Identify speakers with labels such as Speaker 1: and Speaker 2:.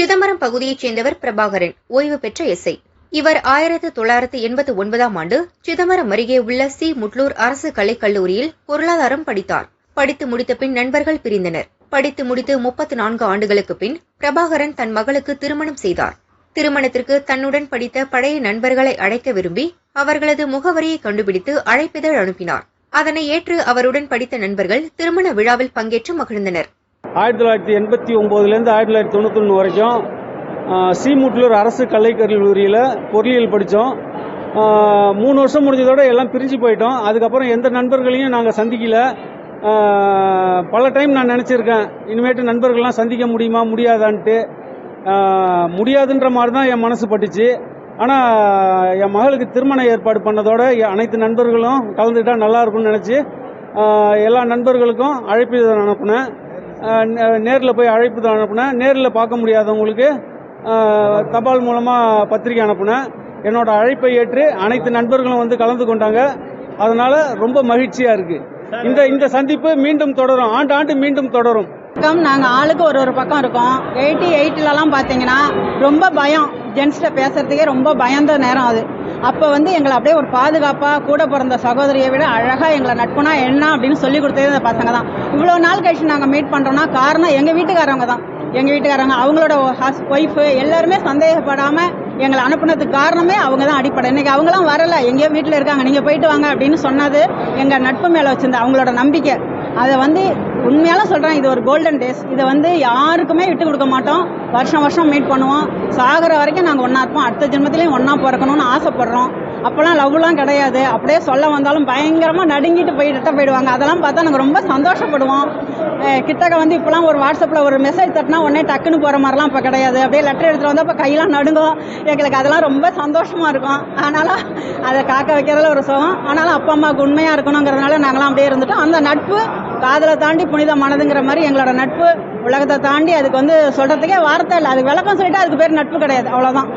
Speaker 1: சிதம்பரம் பகுதியைச் சேர்ந்தவர் பிரபாகரன், ஓய்வு பெற்ற எஸ்ஐ. இவர் 1989ஆம் ஆண்டு சிதம்பரம் அருகே உள்ள சி. முட்லூர் அரசு கலைக்கல்லூரியில் பொருளாதாரம் படித்தார். படித்து முடித்த பின் நண்பர்கள் பிரிந்தனர். படித்து முடித்து 34 ஆண்டுகளுக்கு பின் பிரபாகரன் தன் மகளுக்கு திருமணம் செய்தார். திருமணத்திற்கு தன்னுடன் படித்த பழைய நண்பர்களை அழைக்க விரும்பி அவர்களது முகவரியை கண்டுபிடித்து அழைப்பிதழ் அனுப்பினார். அதனை ஏற்று அவருடன் படித்த நண்பர்கள் திருமண விழாவில் பங்கேற்று மகிழ்ந்தனர்.
Speaker 2: 1989லேருந்து 1991 வரைக்கும் சி. முட்லூர் அரசு கலைக்கல்லூரியில் பொறியியல் படித்தோம். 3 வருஷம் முடிஞ்சதோட எல்லாம் பிரிஞ்சு போயிட்டோம். அதுக்கப்புறம் எந்த நண்பர்களையும் நாங்கள் சந்திக்கல. பல டைம் நான் நினச்சிருக்கேன், இனிமேட்டு நண்பர்கள்லாம் சந்திக்க முடியுமா முடியாதான்ட்டு. முடியாதுன்ற மாதிரி தான் என் மனசு பட்டுச்சு. ஆனால் என் மகளுக்கு திருமண ஏற்பாடு பண்ணதோட அனைத்து நண்பர்களும் கலந்துக்கிட்டால் நல்லா இருக்கும்னு நினச்சி எல்லா நண்பர்களுக்கும் அழைப்பு அனுப்புனேன். நேரில் போய் அழைப்பு அனுப்புனேன். நேரில் பார்க்க முடியாதவங்களுக்கு தபால் மூலமாக பத்திரிகை அனுப்புனேன். என்னோட அழைப்பை ஏற்று அனைத்து நண்பர்களும் வந்து கலந்து கொண்டாங்க. அதனால ரொம்ப மகிழ்ச்சியாக இருக்கு. இந்த சந்திப்பு மீண்டும் தொடரும், ஆண்டு மீண்டும் தொடரும்.
Speaker 3: நாங்க ஆளுக்கு ஒரு பக்கம் இருக்கோம். 88லலாம் பாத்தீங்கன்னா ரொம்ப பயம், ஜென்ஸ்ட பேசுறதுக்கே ரொம்ப பயந்த நேரம் அது. அப்ப எங்களை அப்படியே ஒரு பாதுகாப்பா கூட பிறந்த சகோதரியை விட அழகா எங்களை நட்புனா என்ன அப்படின்னு சொல்லி கொடுத்தது இந்த பசங்க தான். இவ்வளவு நாள் கழிச்சு நாங்க மீட் பண்றோம்னா காரணம் எங்க வீட்டுக்காரவங்க தான். எங்க வீட்டுக்காரங்க அவங்களோட ஒய்ஃப் எல்லாருமே சந்தேகப்படாம எங்களை அனுப்புனதுக்கு காரணமே அவங்க தான் அடிப்படை. இன்னைக்கு அவங்களாம் வரல, எங்கேயோ வீட்டுல இருக்காங்க, நீங்க போயிட்டு வாங்க அப்படின்னு சொன்னது எங்க நட்பு மேல வச்சிருந்த அவங்களோட நம்பிக்கை. அதை உண்மையால சொல்றேன், இது ஒரு கோல்டன் டேஸ். இதை யாருக்குமே விட்டு கொடுக்க மாட்டோம். வருஷம் மீட் பண்ணுவோம். சாகிற வரைக்கும் நாங்க ஒன்னா இருப்போம். அடுத்த ஜென்மத்திலையும் ஒன்னா பிறக்கணும்னு ஆசைப்படுறோம். அப்பெல்லாம் லவ்லாம் கிடையாது. அப்படியே சொல்ல வந்தாலும் பயங்கரமா நடுங்கிட்டு போயிடுவாங்க. அதெல்லாம் பார்த்தா நாங்க ரொம்ப சந்தோஷப்படுவோம். கிட்டக்க இப்பெல்லாம் ஒரு வாட்ஸ்அப்ல ஒரு மெசேஜ் தட்டினா உடனே டக்குன்னு போற மாதிரிலாம் இப்ப கிடையாது. அப்படியே லெட்டர் எடுத்துட்டு வந்தா இப்ப கையெல்லாம் நடுங்கும். எங்களுக்கு அதெல்லாம் ரொம்ப சந்தோஷமா இருக்கும். ஆனாலும் அதை காக்க வைக்கிறதுல ஒரு சுகம். ஆனாலும் அப்பா அம்மாவுக்கு உண்மையா இருக்கணுங்கிறதுனால நாங்களாம் அப்படியே இருந்துட்டோம். அந்த நட்பு காதலை தாண்டி புனிதமானதுங்கிற மாதிரி எங்களோட நட்பு உலகத்தை தாண்டி அதுக்கு சொல்றதுக்கே வார்த்தை இல்லை. அதுக்கு விளக்கம் சொல்லிட்டு அதுக்கு பேர் நட்பு கிடையாது. அவ்வளவுதான்.